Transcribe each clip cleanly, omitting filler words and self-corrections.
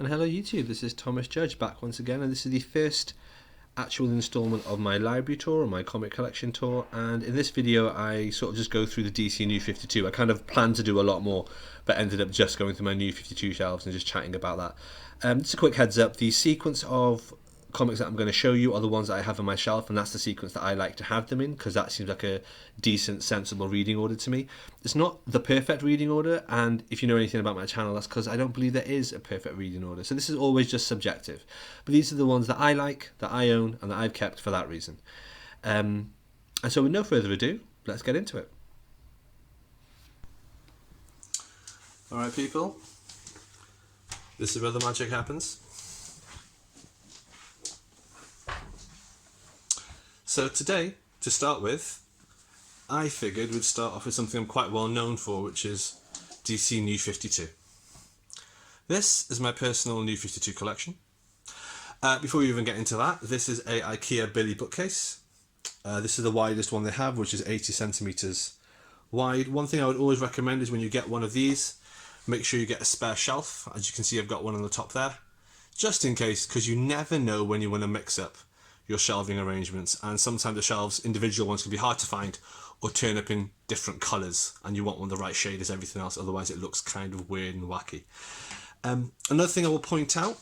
And hello YouTube, this is Thomas Judge back once again, and this is the first actual installment of my library tour, or my comic collection tour. And in this video I sort of just go through the DC New 52. I kind of planned to do a lot more, but ended up just going through my New 52 shelves and just chatting about that. Just a quick heads up, the sequence of comics that I'm going to show you are the ones that I have on my shelf, and that's the sequence that I like to have them in, because that seems like a decent, sensible reading order to me. It's not the perfect reading order, and if you know anything about my channel, that's because I don't believe there is a perfect reading order, so this is always just subjective. But these are the ones that I like, that I own, and that I've kept for that reason. And so with no further ado, let's get into it. Alright people, this is where the magic happens. So today, to start with, I figured we'd start off with something I'm quite well known for, which is DC New 52. This is my personal New 52 collection. Before we even get into that, this is a IKEA Billy bookcase. This is the widest one they have, which is 80 centimeters wide. One thing I would always recommend is when you get one of these, make sure you get a spare shelf. As you can see, I've got one on the top there, just in case, because you never know when you want to mix up your shelving arrangements, and sometimes the shelves, individual ones, can be hard to find or turn up in different colours, and you want one the right shade as everything else, otherwise it looks kind of weird and wacky. Another thing I will point out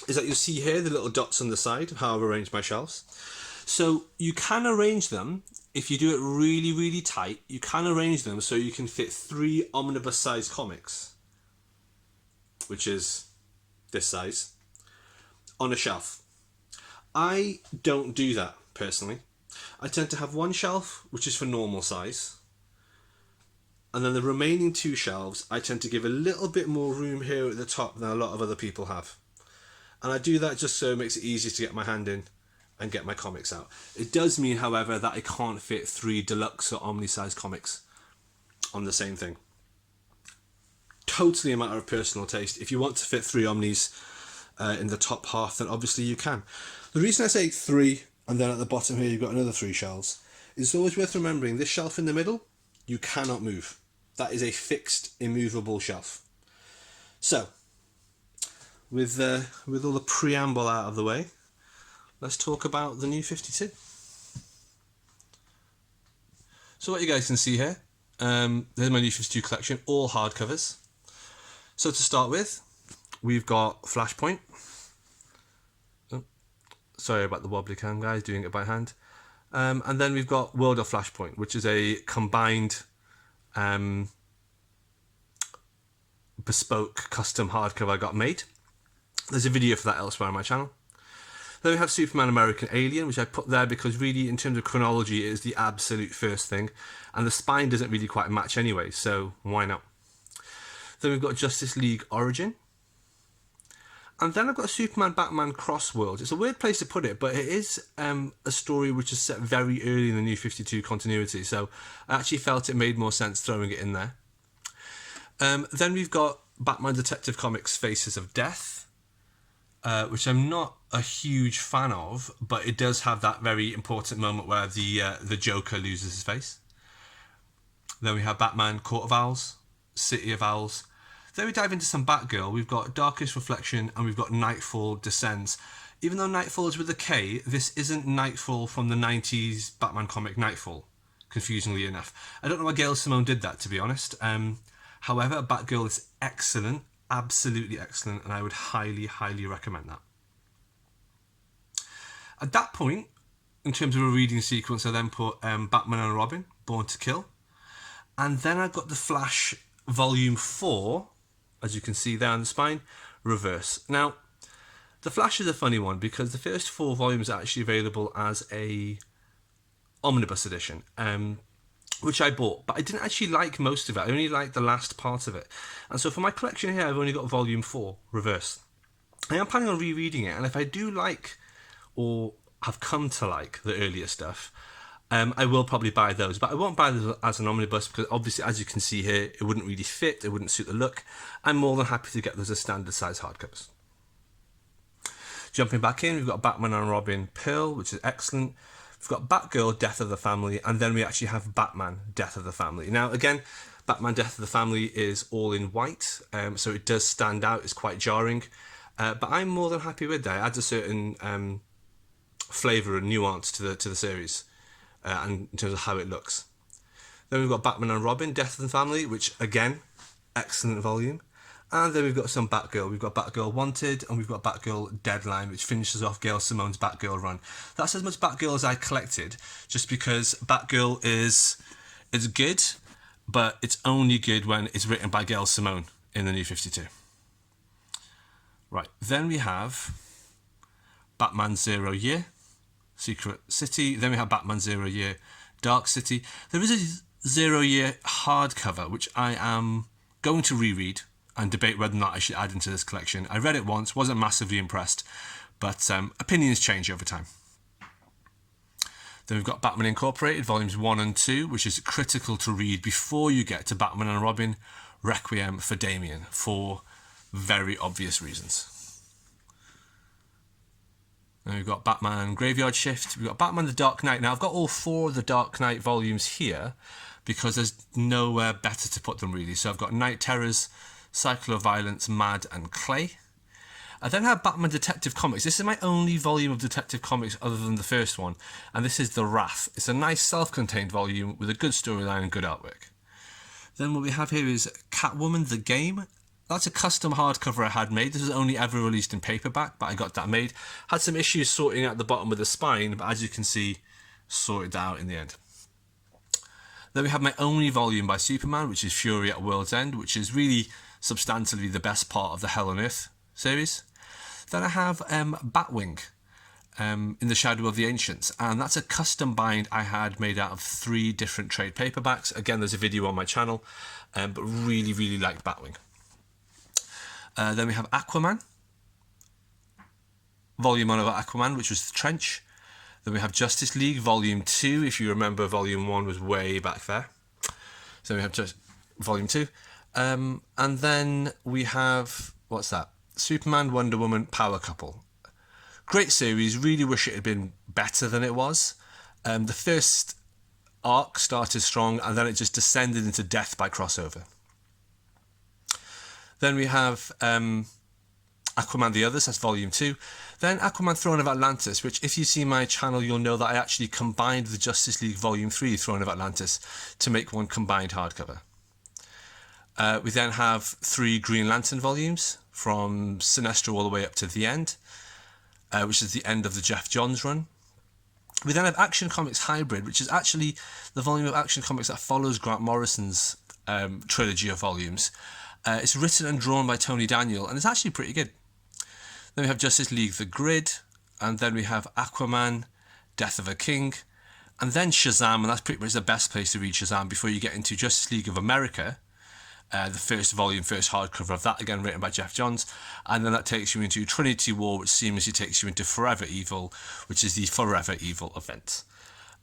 is that you'll see here the little dots on the side of how I've arranged my shelves. So you can arrange them, if you do it really, really tight, you can arrange them so you can fit 3 omnibus size comics, which is this size, on a shelf. I don't do that personally. I tend to have one shelf which is for normal size, and then the remaining 2 shelves I tend to give a little bit more room here at the top than a lot of other people have. And I do that just so it makes it easier to get my hand in and get my comics out. It does mean, however, that I can't fit 3 deluxe or omni-size comics on the same thing. Totally a matter of personal taste. If you want to fit 3 omnis in the top half, then obviously you can. The reason I say 3, and then at the bottom here you've got another 3 shelves, is always worth remembering this shelf in the middle, you cannot move. That is a fixed, immovable shelf. So, with all the preamble out of the way, let's talk about the New 52. So what you guys can see here, there's my New 52 collection, all hardcovers. So to start with, we've got Flashpoint. Sorry about the wobbly cam, guys, doing it by hand. And then we've got World of Flashpoint, which is a combined bespoke custom hardcover I got made. There's a video for that elsewhere on my channel. Then we have Superman American Alien, which I put there because really in terms of chronology it is the absolute first thing, and the spine doesn't really quite match anyway, so why not? Then we've got Justice League Origin. And then I've got a Superman Batman Cross World. It's a weird place to put it, but it is a story which is set very early in the New 52 continuity, so I actually felt it made more sense throwing it in there. Then we've got Batman Detective Comics Faces of Death, which I'm not a huge fan of, but it does have that very important moment where the Joker loses his face. Then we have Batman Court of Owls, City of Owls. Then we dive into some Batgirl. We've got Darkest Reflection, and we've got Nightfall Descends. Even though Nightfall is with a K, this isn't Nightfall from the 90s Batman comic Nightfall, confusingly enough. I don't know why Gail Simone did that, to be honest. However, Batgirl is excellent, absolutely excellent, and I would highly, highly recommend that. At that point, in terms of a reading sequence, I then put Batman and Robin, Born to Kill. And then I've got The Flash Volume 4, as you can see there on the spine, reverse. Now, The Flash is a funny one because the first 4 volumes are actually available as a omnibus edition, which I bought, but I didn't actually like most of it. I only liked the last part of it. And so for my collection here, I've only got Volume 4, reverse. I am planning on rereading it, and if I do like, or have come to like, the earlier stuff, I will probably buy those, but I won't buy those as an omnibus because obviously, as you can see here, it wouldn't really fit, it wouldn't suit the look. I'm more than happy to get those as standard size hardcovers. Jumping back in, we've got Batman and Robin Pearl, which is excellent. We've got Batgirl, Death of the Family, and then we actually have Batman, Death of the Family. Now, again, Batman Death of the Family is all in white, so it does stand out. It's quite jarring, but I'm more than happy with that. It adds a certain flavour and nuance to the series, and in terms of how it looks. Then we've got Batman and Robin, Death of the Family, which again, excellent volume. And then we've got some Batgirl. We've got Batgirl Wanted, and we've got Batgirl Deadline, which finishes off Gail Simone's Batgirl run. That's as much Batgirl as I collected, just because Batgirl is good, but it's only good when it's written by Gail Simone in the New 52. Right, then we have Batman Zero Year, Secret City. Then we have Batman Zero Year, Dark City. There is a Zero Year hardcover, which I am going to reread and debate whether or not I should add into this collection. I read it once, wasn't massively impressed, but opinions change over time. Then we've got Batman Incorporated, volumes 1 and 2, which is critical to read before you get to Batman and Robin, Requiem for Damian, for very obvious reasons. Then we've got Batman Graveyard Shift, we've got Batman The Dark Knight. Now I've got all 4 of the Dark Knight volumes here, because there's nowhere better to put them really. So I've got Night Terrors, Cycle of Violence, Mad and Clay. I then have Batman Detective Comics. This is my only volume of Detective Comics other than the first one, and this is The Wrath. It's a nice self-contained volume with a good storyline and good artwork. Then what we have here is Catwoman The Game. That's a custom hardcover I had made. This was only ever released in paperback, but I got that made. Had some issues sorting out the bottom of the spine, but as you can see, sorted out in the end. Then we have my only volume by Superman, which is Fury at World's End, which is really substantially the best part of the Hell on Earth series. Then I have Batwing, In the Shadow of the Ancients, and that's a custom bind I had made out of 3 different trade paperbacks. Again, there's a video on my channel, but really liked Batwing. Then we have Aquaman, Volume 1 of Aquaman, which was The Trench. Then we have Justice League, Volume 2. If you remember, Volume 1 was way back there. So we have just Volume 2. And then we have, what's that? Superman, Wonder Woman, Power Couple. Great series. Really wish it had been better than it was. The first arc started strong, and then it just descended into death by crossover. Then we have Aquaman The Others, that's Volume 2. Then Aquaman Throne of Atlantis, which if you see my channel, you'll know that I actually combined the Justice League Volume 3, Throne of Atlantis, to make one combined hardcover. We then have 3 Green Lantern volumes, from Sinestro all the way up to the end, which is the end of the Jeff Johns run. We then have Action Comics Hybrid, which is actually the volume of Action Comics that follows Grant Morrison's trilogy of volumes. It's written and drawn by Tony Daniel, and it's actually pretty good. Then we have Justice League The Grid, and then we have Aquaman, Death of a King, and then Shazam, and that's pretty much the best place to read Shazam before you get into Justice League of America, the first volume, first hardcover of that, again written by Jeff Johns, and then that takes you into Trinity War, which seamlessly takes you into Forever Evil, which is the Forever Evil event.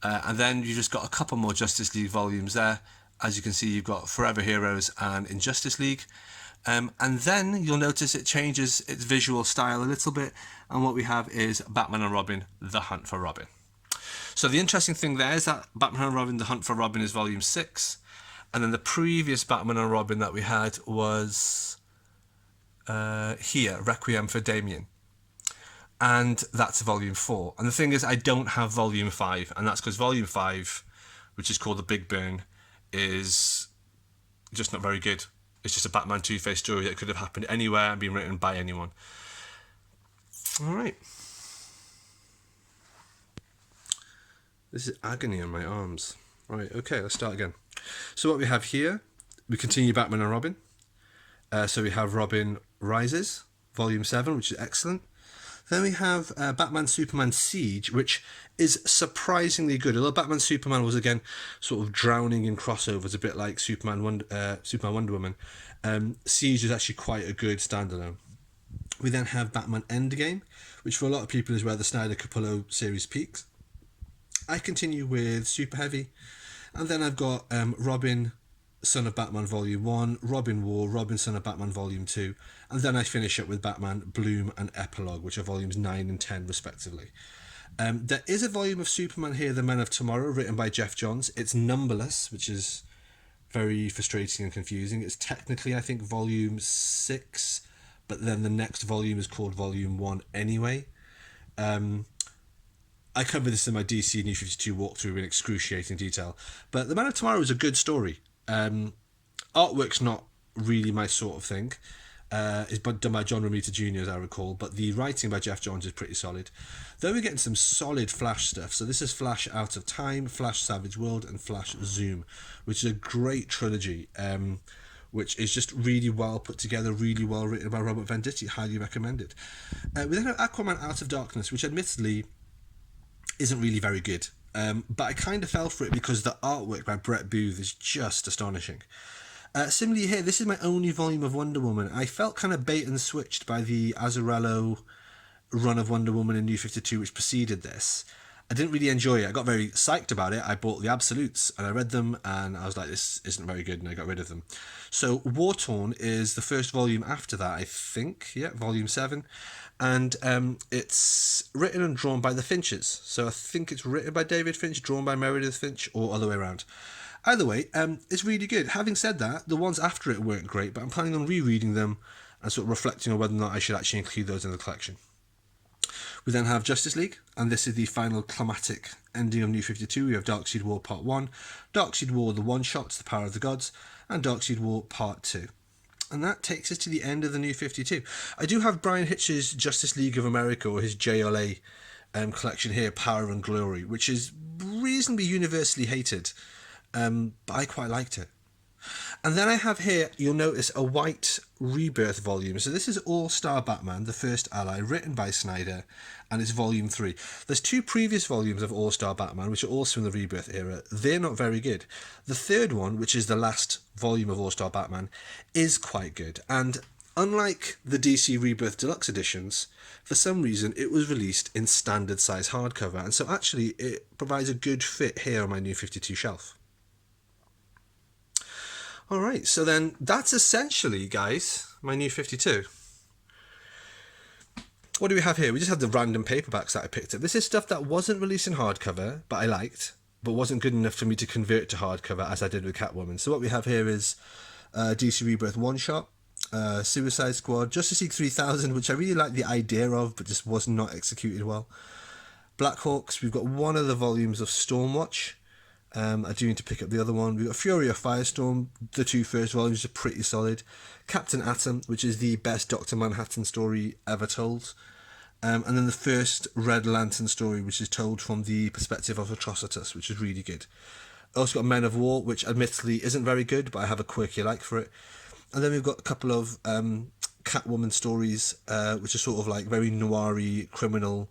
And then you've just got a couple more Justice League volumes there. As you can see, you've got Forever Heroes and Injustice League. And then you'll notice it changes its visual style a little bit, and what we have is Batman and Robin, The Hunt for Robin. So the interesting thing there is that Batman and Robin, The Hunt for Robin is volume 6, and then the previous Batman and Robin that we had was here, Requiem for Damian, and that's volume 4. And the thing is, I don't have volume 5, and that's because volume 5, which is called The Big Burn, is just not very good. It's just a Batman Two-Face story that could have happened anywhere and been written by anyone. Alright. This is agony on my arms. Right, okay, let's start again. So what we have here, we continue Batman and Robin. So we have Robin Rises, Volume 7, which is excellent. Then we have Batman Superman Siege, which is surprisingly good. Although Batman Superman was, again, sort of drowning in crossovers, a bit like Superman Wonder Woman. Siege is actually quite a good standalone. We then have Batman Endgame, which for a lot of people is where the Snyder Capullo series peaks. I continue with Super Heavy. And then I've got Robin, Son of Batman Volume 1, Robin War, Robin, Son of Batman Volume 2, and then I finish up with Batman Bloom and Epilogue, which are volumes 9 and 10 respectively. There is a volume of Superman here, The Men of Tomorrow, written by Jeff Johns. It's numberless, which is very frustrating and confusing. It's technically, I think, volume 6, but then the next volume is called volume 1 anyway. I covered this in my DC New 52 walkthrough in excruciating detail. But The Man of Tomorrow is a good story. Artwork's not really my sort of thing. It's done by John Romita Jr., as I recall, but the writing by Jeff Johns is pretty solid. Then we're getting some solid Flash stuff. So this is Flash Out of Time, Flash Savage World, and Flash Zoom, which is a great trilogy, which is just really well put together, really well written by Robert Venditti. Highly recommended. We then have Aquaman Out of Darkness, which admittedly isn't really very good. But I kind of fell for it because the artwork by Brett Booth is just astonishing. Similarly here, this is my only volume of Wonder Woman. I felt kind of bait and switched by the Azzarello run of Wonder Woman in New 52, which preceded this. I didn't really enjoy it. I got very psyched about it. I bought the Absolutes and I read them and I was like, this isn't very good, and I got rid of them. So War Torn is the first volume after that, I think. Yeah, volume 7. And it's written and drawn by the Finches. So I think it's written by David Finch, drawn by Meredith Finch, or other way around. Either way, it's really good. Having said that, the ones after it weren't great, but I'm planning on rereading them and sort of reflecting on whether or not I should actually include those in the collection. We then have Justice League, and this is the final climatic ending of New 52. We have Darkseid War Part 1, Darkseid War The One-Shots, The Power of the Gods, and Darkseid War Part 2. And that takes us to the end of the New 52. I do have Brian Hitch's Justice League of America, or his JLA collection here, Power and Glory, which is reasonably universally hated, but I quite liked it. And then I have here, you'll notice, a white Rebirth volume. So this is All-Star Batman, the First Ally, written by Snyder, and it's volume 3. There's 2 previous volumes of All-Star Batman, which are also in the Rebirth era. They're not very good. The third one, which is the last volume of All-Star Batman, is quite good. And unlike the DC Rebirth Deluxe editions, for some reason it was released in standard size hardcover. And so actually it provides a good fit here on my New 52 shelf. Alright, so then that's essentially, guys, my New 52. What do we have here? We just have the random paperbacks that I picked up. This is stuff that wasn't released in hardcover, but I liked, but wasn't good enough for me to convert to hardcover as I did with Catwoman. So what we have here is DC Rebirth One Shot, Suicide Squad, Justice League 3000, which I really like the idea of, but just was not executed well. Black Hawks, we've got one of the volumes of Stormwatch. I do need to pick up the other one. We've got Fury of Firestorm. The 2 first volumes are pretty solid. Captain Atom, which is the best Dr. Manhattan story ever told. And then the first Red Lantern story, which is told from the perspective of Atrocitus, which is really good. Also got Men of War, which admittedly isn't very good, but I have a quirky like for it. And then we've got a couple of Catwoman stories, which are sort of like very noir-y, criminal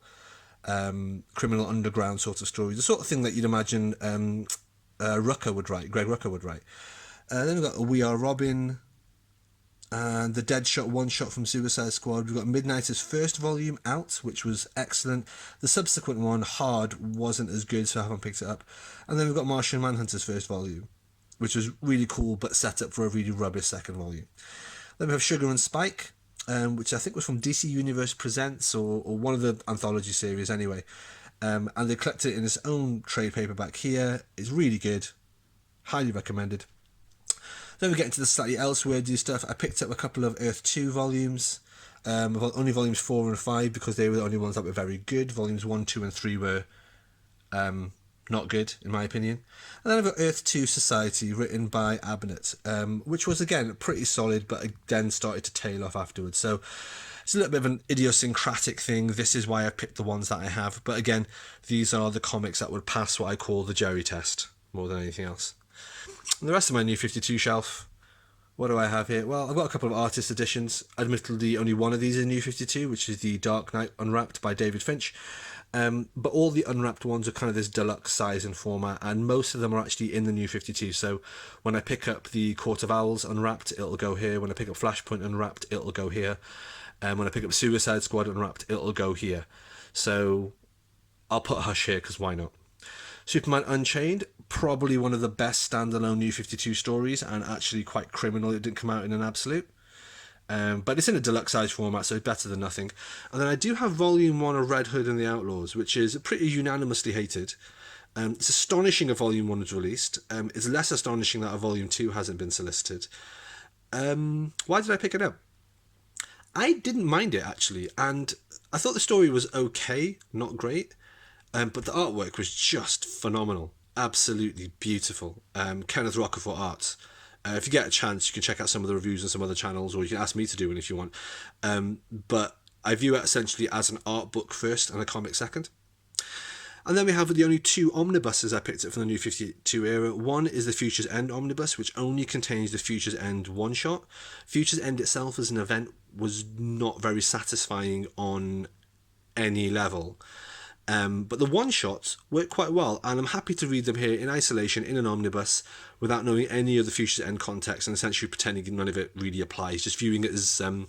underground sort of stories, the sort of thing that you'd imagine Greg Rucka would write. Then we've got We Are Robin, and the Deadshot one-shot from Suicide Squad. We've got Midnighter's first volume out, which was excellent. The subsequent one, Hard, wasn't as good, so I haven't picked it up. And then we've got Martian Manhunter's first volume, which was really cool, but set up for a really rubbish second volume. Then we have Sugar and Spike, which I think was from DC Universe Presents, or one of the anthology series anyway. And they collected it in its own trade paperback here. It's really good. Highly recommended. Then we get into the slightly elseworldy stuff. I picked up a couple of Earth 2 volumes. Only volumes 4 and 5, because they were the only ones that were very good. Volumes 1, 2 and 3 were not good, in my opinion. And then I've got Earth 2 Society, written by Abnett, which was, again, pretty solid, but then started to tail off afterwards. So it's a little bit of an idiosyncratic thing. This is why I picked the ones that I have. But again, these are the comics that would pass what I call the Jerry test, more than anything else. And the rest of my New 52 shelf, what do I have here? Well, I've got a couple of artist editions. Admittedly, only one of these is New 52, which is the Dark Knight Unwrapped by David Finch. But all the unwrapped ones are kind of this deluxe size and format, and most of them are actually in the New 52. So when I pick up the Court of Owls Unwrapped, it'll go here. When I pick up Flashpoint Unwrapped, it'll go here. And when I pick up Suicide Squad Unwrapped, it'll go here. So I'll put Hush here, because why not? Superman Unchained, probably one of the best standalone New 52 stories, and actually quite criminal it didn't come out in an absolute. But it's in a deluxe size format, so it's better than nothing. And then I do have Volume 1 of Red Hood and the Outlaws, which is pretty unanimously hated. It's astonishing a Volume 1 was released. It's less astonishing that a Volume 2 hasn't been solicited. Why did I pick it up? I didn't mind it, actually, and I thought the story was okay, not great, but the artwork was just phenomenal. Absolutely beautiful. Kenneth Rocafort art. If you get a chance, you can check out some of the reviews on some other channels, or you can ask me to do one if you want. But I view it essentially as an art book first and a comic second. And then we have the only two omnibuses I picked up from the New 52 era. One is the Future's End omnibus, which only contains the Future's End one-shot. Future's End itself as an event was not very satisfying on any level. But the one-shots work quite well, and I'm happy to read them here in isolation in an omnibus without knowing any of the Future's End context and essentially pretending none of it really applies, just viewing it as kind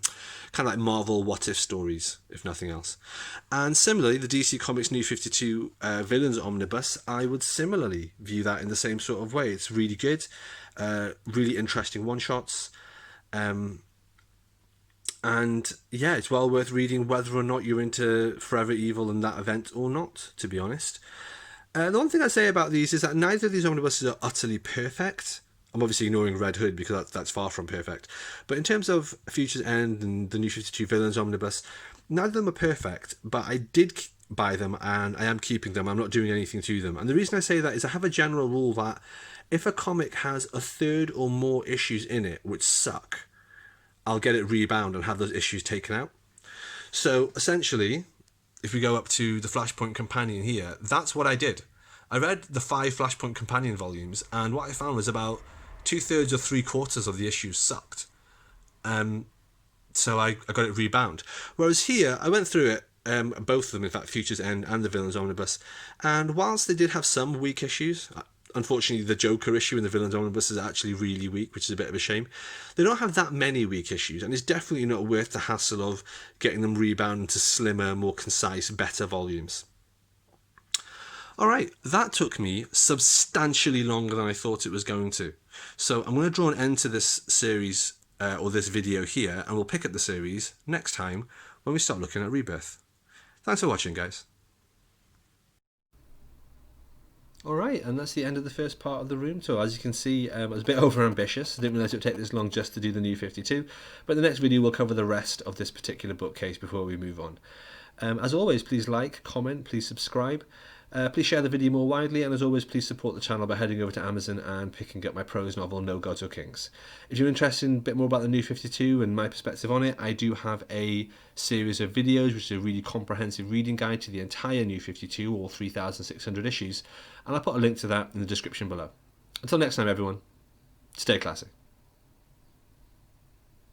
of like Marvel what-if stories, if nothing else. And similarly, the DC Comics New 52 Villains omnibus, I would similarly view that in the same sort of way. It's really good, really interesting one-shots. And yeah, it's well worth reading whether or not you're into Forever Evil and that event or not, to be honest. The one thing I'd say about these is that neither of these omnibuses are utterly perfect. I'm obviously ignoring Red Hood because that's far from perfect. But in terms of Future's End and the New 52 Villains omnibus, neither of them are perfect, but I did buy them and I am keeping them. I'm not doing anything to them. And the reason I say that is I have a general rule that if a comic has a third or more issues in it which suck, I'll get it rebound and have those issues taken out. So essentially, if we go up to the Flashpoint Companion here, that's what I did. I read the 5 Flashpoint Companion volumes, and what I found was about 2/3 or 3/4 of the issues sucked. So I got it rebound. Whereas here, I went through it, both of them, in fact, Future's End and the Villains Omnibus, and whilst they did have some weak issues, unfortunately, the Joker issue in the Villains Omnibus is actually really weak, which is a bit of a shame. They don't have that many weak issues, and it's definitely not worth the hassle of getting them rebound into slimmer, more concise, better volumes. Alright, that took me substantially longer than I thought it was going to. So I'm going to draw an end to this series, or this video here, and we'll pick up the series next time when we start looking at Rebirth. Thanks for watching, guys. Alright, and that's the end of the first part of the room tour. As you can see, I was a bit over-ambitious. I didn't realise it would take this long just to do the New 52. But the next video will cover the rest of this particular bookcase before we move on. As always, please like, comment, please subscribe. Please share the video more widely, and as always, please support the channel by heading over to Amazon and picking up my prose novel, No Gods or Kings. If you're interested in a bit more about the New 52 and my perspective on it, I do have a series of videos, which is a really comprehensive reading guide to the entire New 52, all 3,600 issues, and I'll put a link to that in the description below. Until next time, everyone, stay classy.